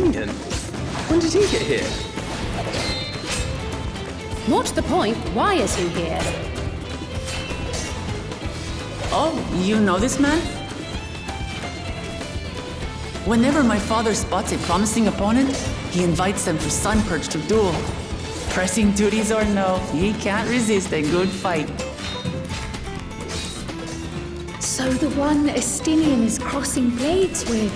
minion. When did he get here? What's the point? Why is he here? Oh, you know this man? Whenever my father spots a promising opponent, he invites them for Sun Purge to duel. Pressing duties or no, he can't resist a good fight. So the one Estinian is crossing blades with.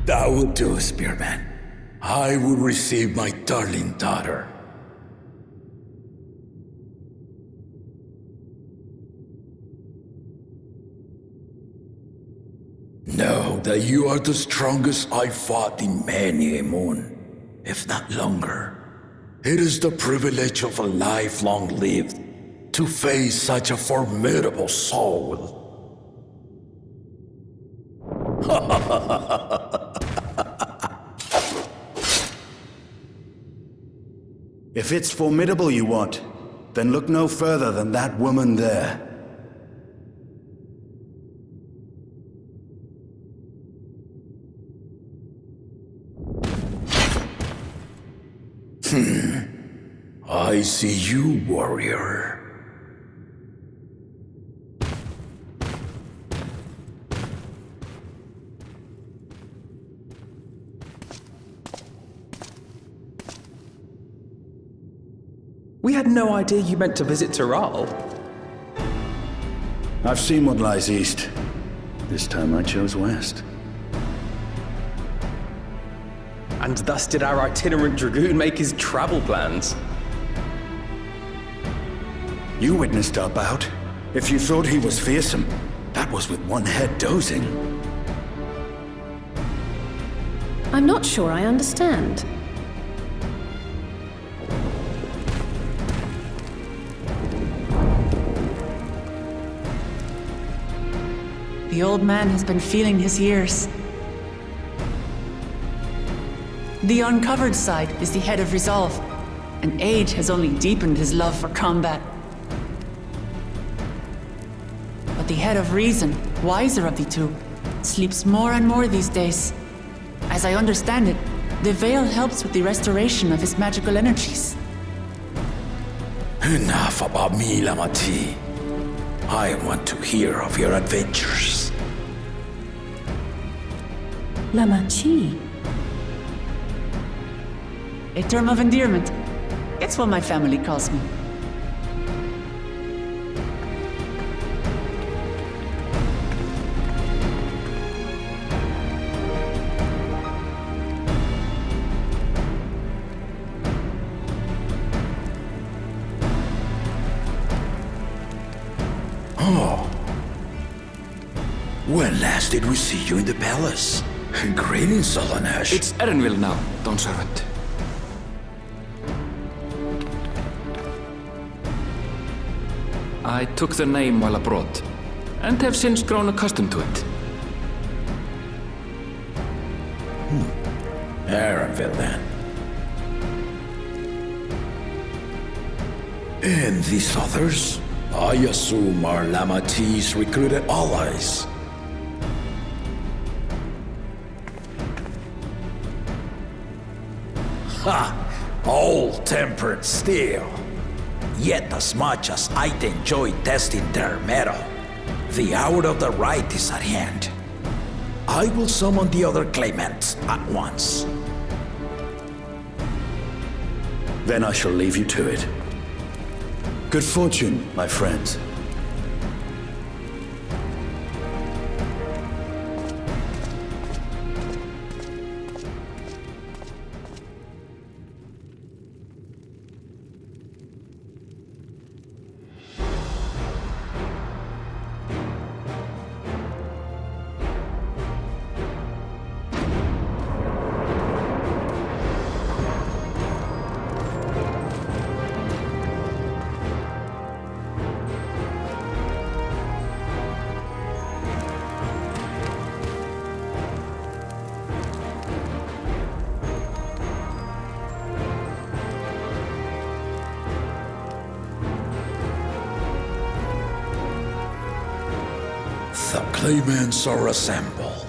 That would do, Spearman. I would receive my darling daughter. Know that you are the strongest I fought in many a moon, if not longer. It is the privilege of a life long lived to face such a formidable soul. If it's formidable you want, then look no further than that woman there. I see you, warrior. We had no idea you meant to visit Taral. I've seen what lies east. This time I chose west. And thus did our itinerant dragoon make his travel plans. You witnessed our bout. If you thought he was fearsome, that was with one head dozing. I'm not sure I understand. The old man has been feeling his years. The uncovered side is the head of resolve, and age has only deepened his love for combat. But the head of reason, wiser of the two, sleeps more and more these days. As I understand it, the veil helps with the restoration of his magical energies. Enough about me, Lamati. I want to hear of your adventures. Lamachi. A term of endearment. It's what my family calls me. Oh. When last did we see you in the palace? Greetings, Solanesh. It's Erenville now, Don Servant. I took the name while abroad, and have since grown accustomed to it. Erenville, then. And these others? I assume are Lamati's recruited allies. Ha! Old-tempered steel. Yet as much as I'd enjoy testing their metal, the hour of the Rite is at hand. I will summon the other claimants at once. Then I shall leave you to it. Good fortune, my friends. The claimants are assembled.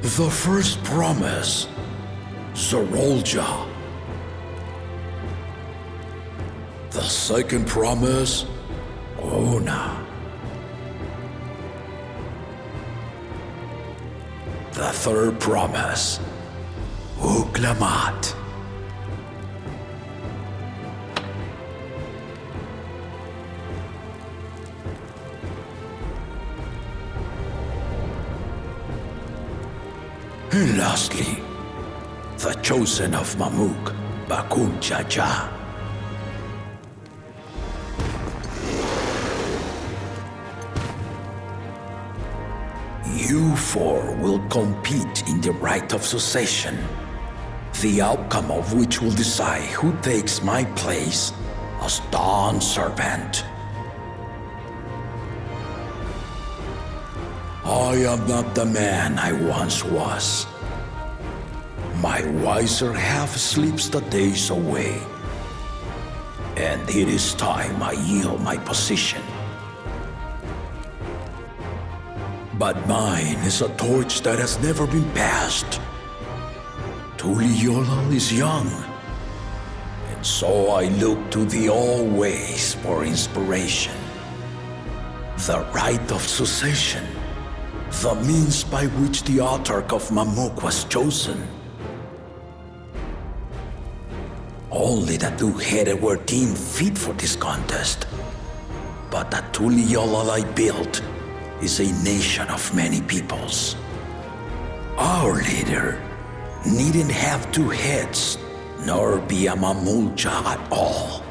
The first promise, Zorolja. The second promise, Ona. The third promise, Wuk Lamat. And lastly, the chosen of Mamuk, Bakun Jaja. You four will compete in the Rite of Succession, the outcome of which will decide who takes my place as Dawn Servant. I am not the man I once was. My wiser half sleeps the days away, and it is time I yield my position. But mine is a torch that has never been passed. Tuliyola is young, and so I look to the always for inspiration. The Rite of Succession, the means by which the autarch of Mamuk was chosen. Only the two-headed were deemed fit for this contest, but the Tuliyola I built is a nation of many peoples. Our leader needn't have two heads, nor be a Mamulja at all.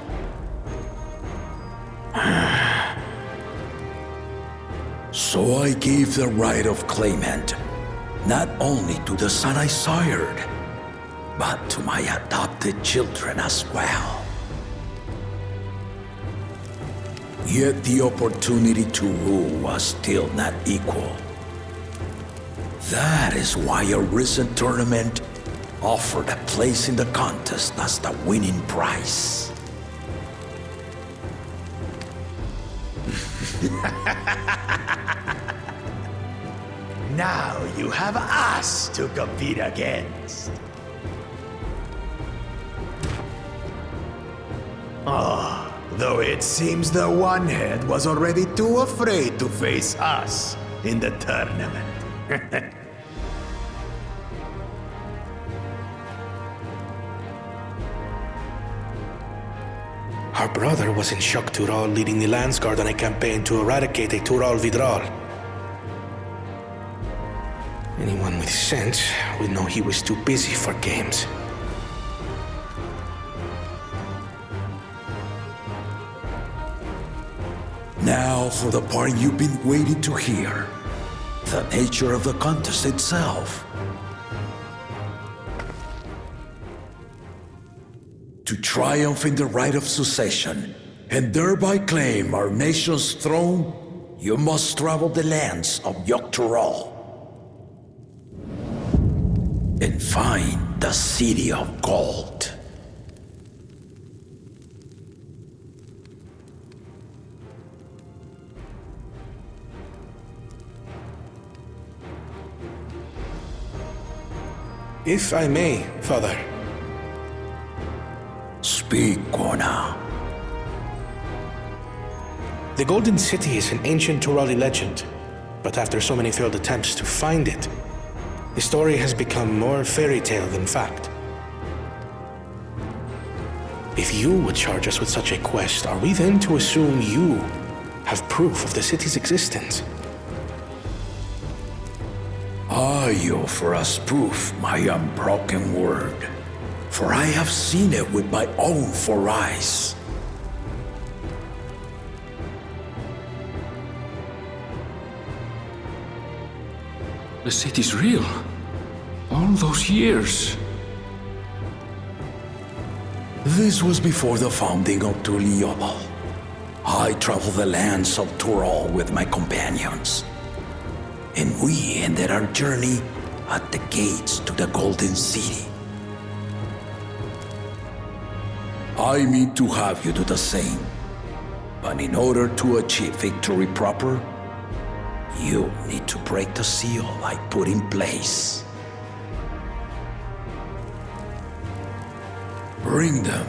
So I gave the right of claimant not only to the son I sired, but to my adopted children as well. Yet the opportunity to rule was still not equal. That is why a recent tournament offered a place in the contest as the winning prize. Now you have us to compete against. Though it seems the one-head was already too afraid to face us in the tournament. Our brother was in Shock Tural leading the Landsguard on a campaign to eradicate a Tural Vidral. Anyone with sense would know he was too busy for games. Now for the part you've been waiting to hear. The nature of the contest itself. To triumph in the Rite of Succession, and thereby claim our nation's throne, you must travel the lands of Yogg-Tural and find the City of Gold. If I may, Father. Speak, Kona. The Golden City is an ancient Turali legend, but after so many failed attempts to find it, the story has become more fairy tale than fact. If you would charge us with such a quest, are we then to assume you have proof of the city's existence? I offer as proof my unbroken word, for I have seen it with my own 4 eyes. The city's real. All those years. This was before the founding of Tuliyola. I traveled the lands of Tural with my companions, and we ended our journey at the gates to the Golden City. I mean to have you do the same. But in order to achieve victory proper, you need to break the seal I put in place. Bring them.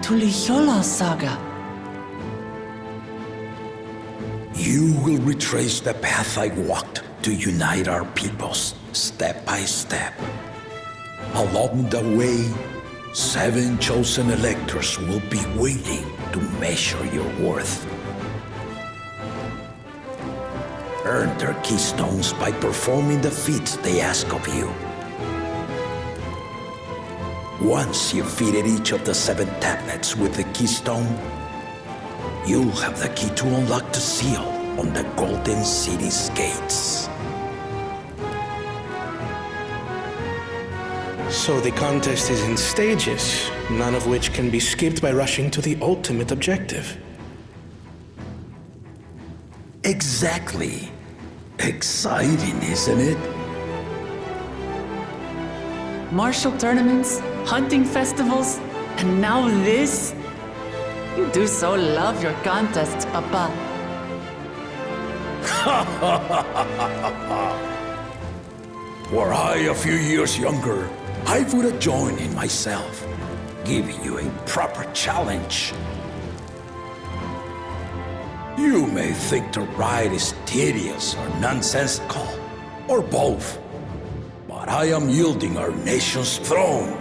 Tuliyola saga. You will retrace the path I walked to unite our peoples, step by step. Along the way, 7 chosen electors will be waiting to measure your worth. Earn their keystones by performing the feats they ask of you. Once you've fitted each of the 7 tablets with the keystone, you'll have the key to unlock the seal on the Golden City's gates. So the contest is in stages, none of which can be skipped by rushing to the ultimate objective. Exactly. Exciting, isn't it? Martial tournaments, hunting festivals, and now this? You do so love your contests, Papa. Were I a few years younger, I would have joined in myself, giving you a proper challenge. You may think the ride is tedious or nonsensical, or both, but I am yielding our nation's throne.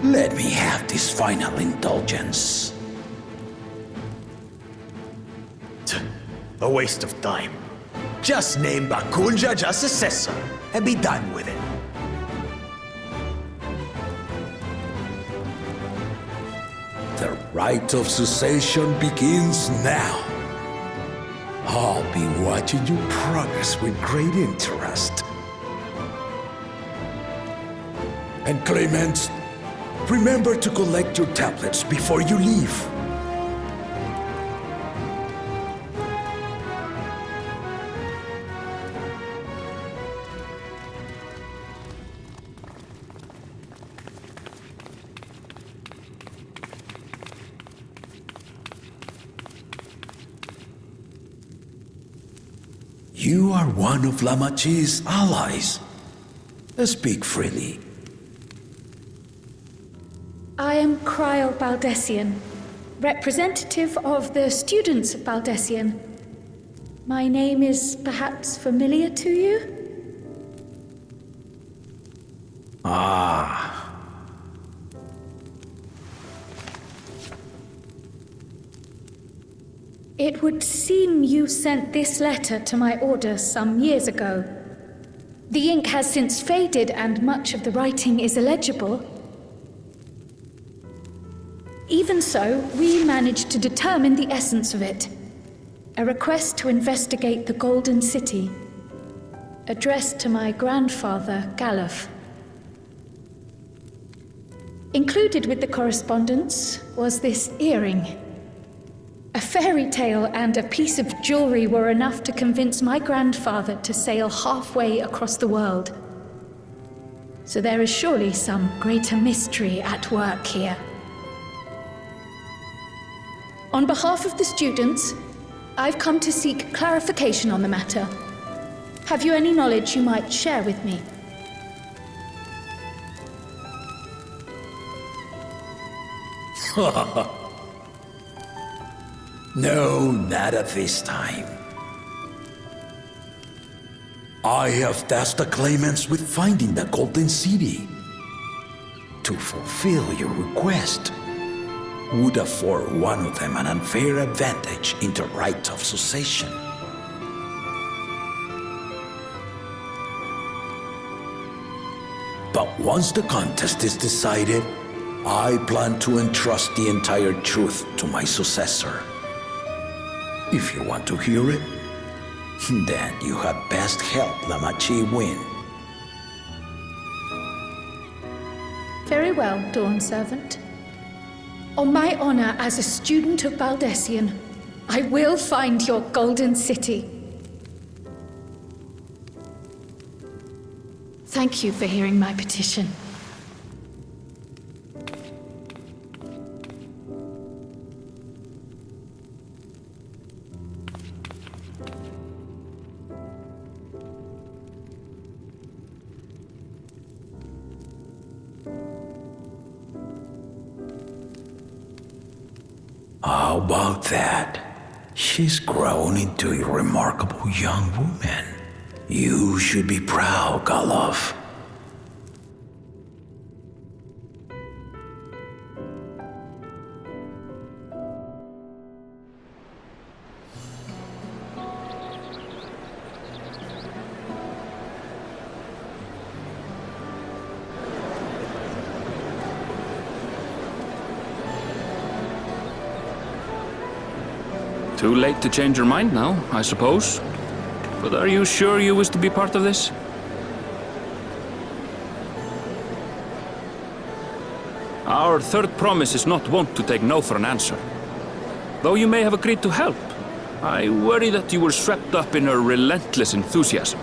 Let me have this final indulgence. A waste of time. Just name Bakunja just successor and be done with it. The rite of cessation begins now. I'll be watching you progress with great interest. And Clemens, remember to collect your tablets before you leave. You are one of Lamat's allies. Speak freely. I am Cryle Baldessian, representative of the students of Baldessian. My name is perhaps familiar to you? Ah. It would seem you sent this letter to my order some years ago. The ink has since faded and much of the writing is illegible. Even so, we managed to determine the essence of it. A request to investigate the Golden City, addressed to my grandfather, Galuf. Included with the correspondence was this earring. A fairy tale and a piece of jewelry were enough to convince my grandfather to sail halfway across the world. So there is surely some greater mystery at work here. On behalf of the students, I've come to seek clarification on the matter. Have you any knowledge you might share with me? No, not at this time. I have tasked the claimants with finding the Golden City. To fulfill your request would afford one of them an unfair advantage in the right of succession. But once the contest is decided, I plan to entrust the entire truth to my successor. If you want to hear it, then you had best help Lamachi win. Very well, Dawn Servant. On my honor as a student of Baldessian, I will find your Golden City. Thank you for hearing my petition. How about that? She's grown into a remarkable young woman. You should be proud, Galov. Too late to change your mind now, I suppose. But are you sure you wish to be part of this? Our third promise is not wont to take no for an answer. Though you may have agreed to help, I worry that you were swept up in her relentless enthusiasm.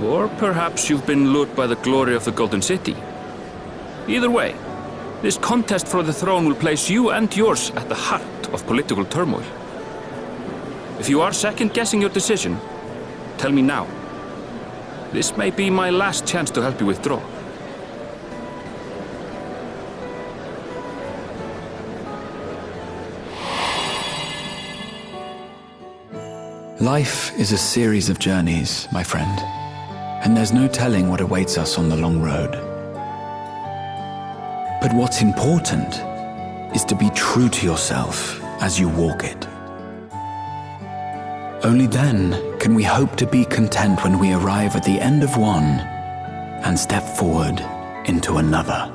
Or perhaps you've been lured by the glory of the Golden City. Either way, this contest for the throne will place you and yours at the heart of political turmoil. If you are second-guessing your decision, tell me now. This may be my last chance to help you withdraw. Life is a series of journeys, my friend, and there's no telling what awaits us on the long road. But what's important is to be true to yourself as you walk it. Only then can we hope to be content when we arrive at the end of one and step forward into another.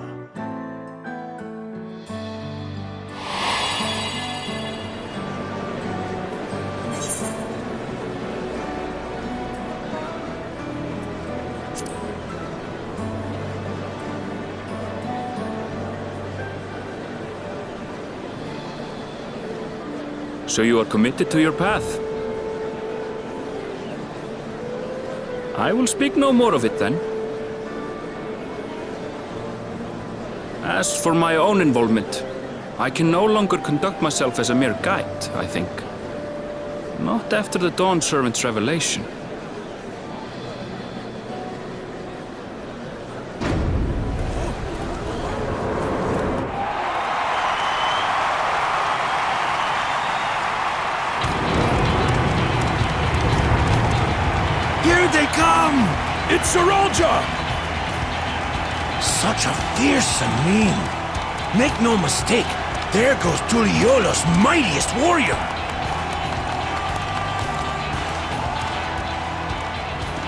So you are committed to your path? I will speak no more of it then. As for my own involvement, I can no longer conduct myself as a mere guide, I think. Not after the Dawn Servant's revelation. Here they come! It's Saralja! Such a fearsome mien. Make no mistake, there goes Tuliola's mightiest warrior!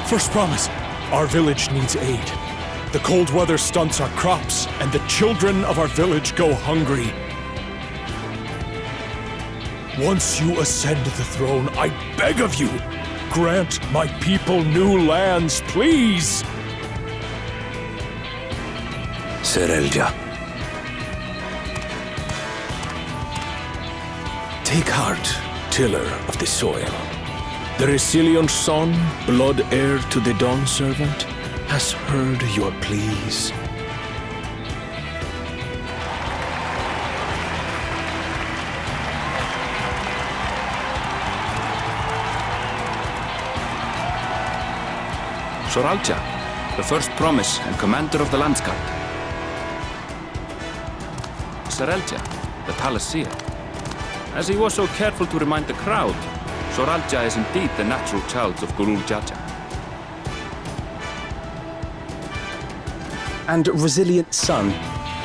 First promise, our village needs aid. The cold weather stunts our crops, and the children of our village go hungry. Once you ascend the throne, I beg of you, grant my people new lands, please! Serelja. Take heart, tiller of the soil. The resilient son, blood heir to the Dawn Servant, Has heard your pleas. Soralja, the first promise and commander of the Landsguard. Sarelja, the Palacia. As he was so careful to remind the crowd, Soralja is indeed the natural child of Gulul Jaja. And Resilient Son,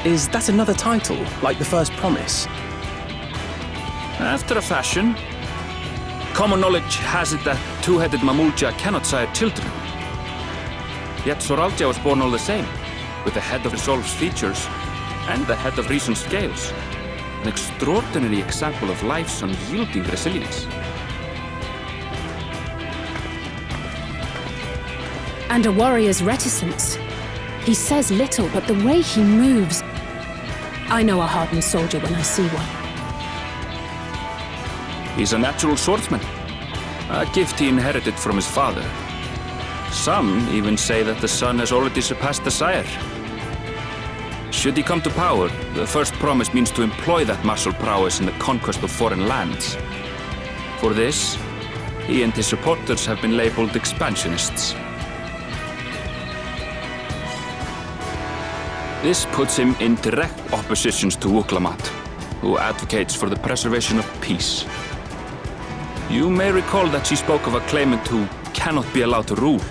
is that another title, like the first promise? After a fashion. Common knowledge has it that two-headed Mamulja cannot sire children. Yet Soralja was born all the same, with the head of Resolve's features and the head of Reason's scales. An extraordinary example of life's unyielding resilience. And a warrior's reticence. He says little, but the way he moves... I know a hardened soldier when I see one. He's a natural swordsman, a gift he inherited from his father. Some even say that the son has already surpassed the sire. Should he come to power, the first promise means to employ that martial prowess in the conquest of foreign lands. For this, he and his supporters have been labeled expansionists. This puts him in direct opposition to Wuk Lamat, who advocates for the preservation of peace. You may recall that she spoke of a claimant who cannot be allowed to rule.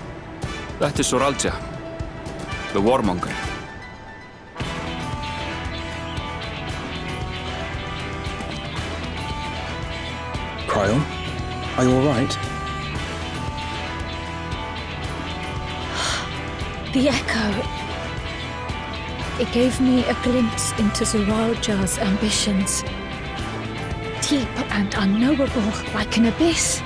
That is Soralja, the warmonger. Cryon, are you all right? The echo. It gave me a glimpse into Zoralja's ambitions. Deep and unknowable, like an abyss.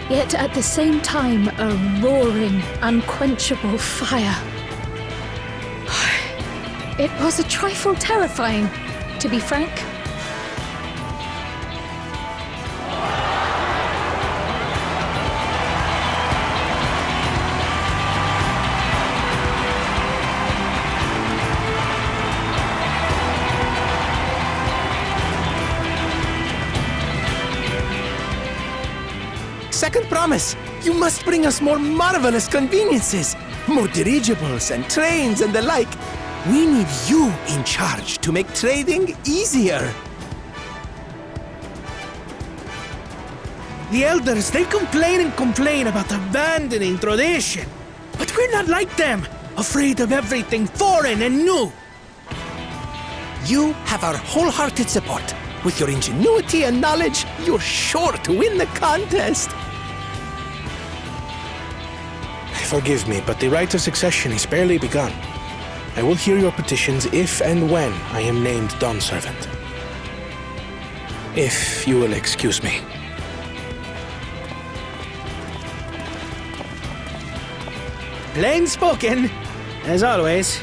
Yet at the same time, a roaring, unquenchable fire. It was a trifle terrifying, to be frank. Second promise, you must bring us more marvelous conveniences, more dirigibles and trains and the like. We need you in charge to make trading easier. The elders, they complain and complain about abandoning tradition. But we're not like them, afraid of everything foreign and new. You have our wholehearted support. With your ingenuity and knowledge, you're sure to win the contest. Forgive me, but the rite of succession is barely begun. I will hear your petitions if and when I am named Dawn Servant. If you will excuse me. Plain spoken, as always.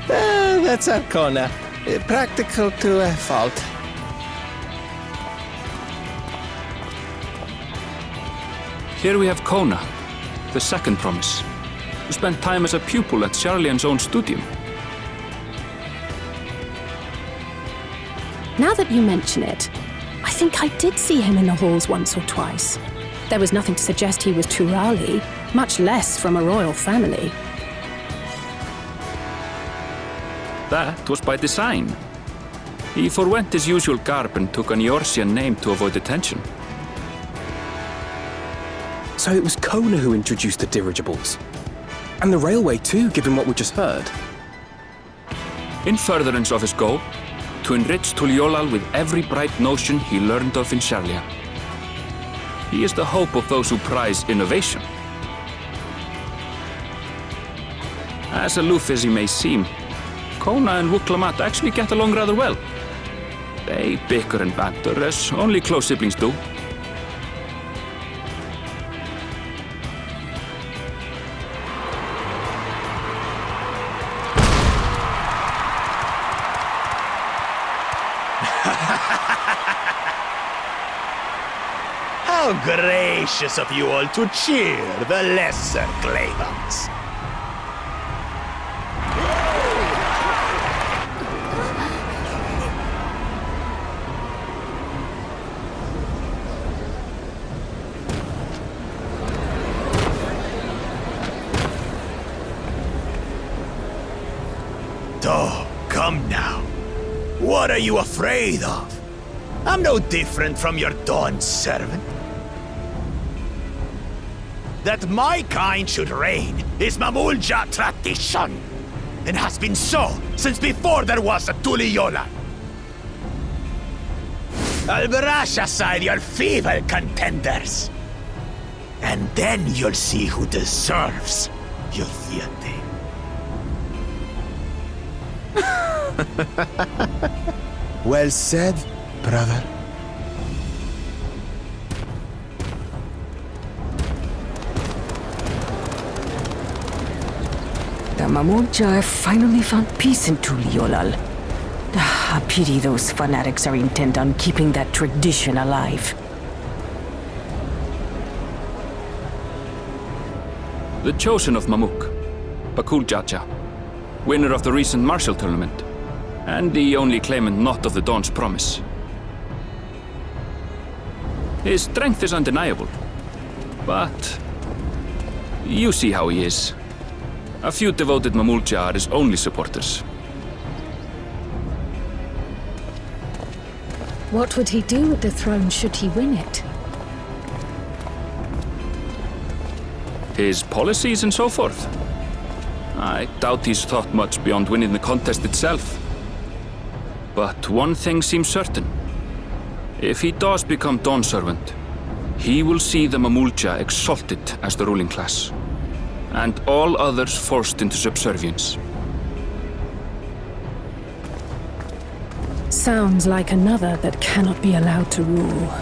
That's Arcona. Practical to a fault. Here we have Kona, the second promise, who spent time as a pupil at Charlian's own studium. Now that you mention it, I think I did see him in the halls once or twice. There was nothing to suggest he was Turali, much less from a royal family. That was by design. He forwent his usual garb and took an Eorzean name to avoid attention. So it was Kona who introduced the dirigibles. And the railway too, given what we just heard. In furtherance of his goal, to enrich Tuliolal with every bright notion he learned of in Charlia. He is the hope of those who prize innovation. As aloof as he may seem, Kona and Wuk Lamat actually get along rather well. They bicker and banter as only close siblings do. How gracious of you all to cheer the lesser Clavans. Oh, come now. What are you afraid of? I'm no different from your Dawn servant. That my kind should reign is Mamulja tradition, and has been so since before there was a Tuliyolan. I'll brush aside your feeble contenders, and then you'll see who deserves your deity. Well said, brother. The Mamulja have finally found peace in Tuliolal. I pity those fanatics are intent on keeping that tradition alive. The chosen of Mamuk, Bakul Jaja, winner of the recent martial tournament, and the only claimant not of the Dawn's promise. His strength is undeniable, but you see how he is. A few devoted Mamulja are his only supporters. What would he do with the throne should he win it? His policies and so forth. I doubt he's thought much beyond winning the contest itself. But one thing seems certain. If he does become Dawn Servant, he will see the Mamulja exalted as the ruling class, and all others forced into subservience. Sounds like another that cannot be allowed to rule.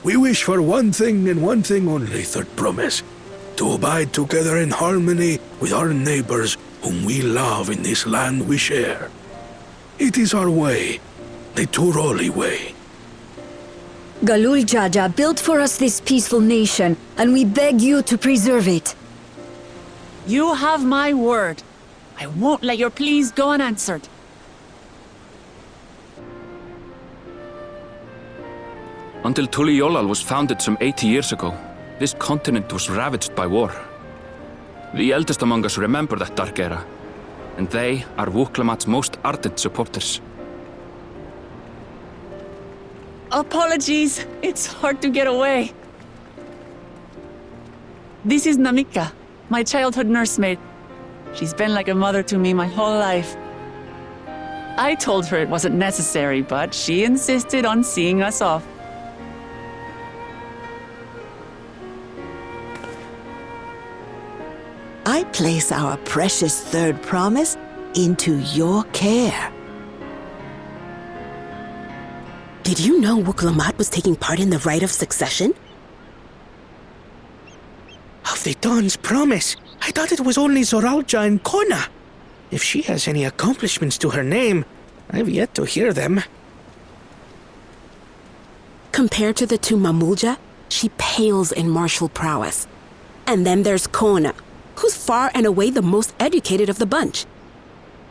We wish for one thing and one thing only, Third Promise. To abide together in harmony with our neighbors whom we love in this land we share. It is our way, the Turoli way. Galul Jaja built for us this peaceful nation, and we beg you to preserve it. You have my word. I won't let your pleas go unanswered. Until Tuliyollal was founded some 80 years ago, this continent was ravaged by war. The eldest among us remember that dark era, and they are Wuk Lamat's most ardent supporters. Apologies, it's hard to get away. This is Namika, my childhood nursemaid. She's been like a mother to me my whole life. I told her it wasn't necessary, but she insisted on seeing us off. I place our precious Third Promise into your care. Did you know Wuk Lamat was taking part in the Rite of Succession? Of the Dawn's Promise? I thought it was only Zoralja and Kona. If she has any accomplishments to her name, I've yet to hear them. Compared to the two Mamulja, she pales in martial prowess. And then there's Kona, who's far and away the most educated of the bunch.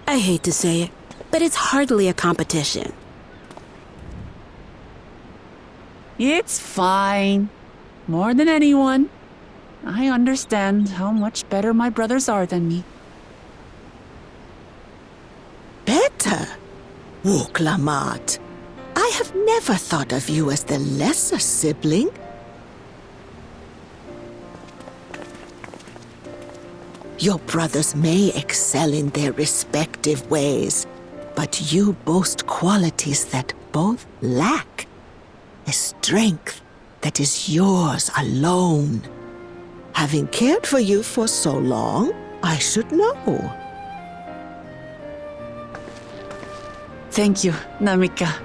I hate to say it, but it's hardly a competition. It's fine. More than anyone, I understand how much better my brothers are than me. Better? Wuk Lamat, I have never thought of you as the lesser sibling. Your brothers may excel in their respective ways, but you boast qualities that both lack. A strength that is yours alone. Having cared for you for so long, I should know. Thank you, Namika.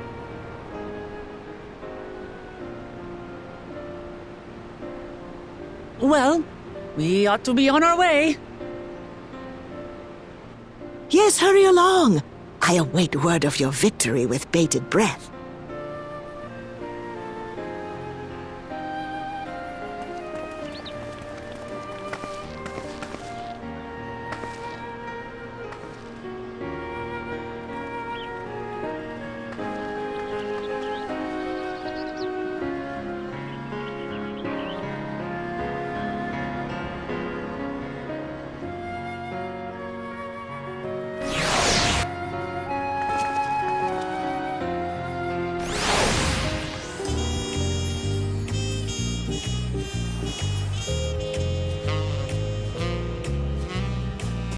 Well, we ought to be on our way. Yes, hurry along. I await word of your victory with bated breath.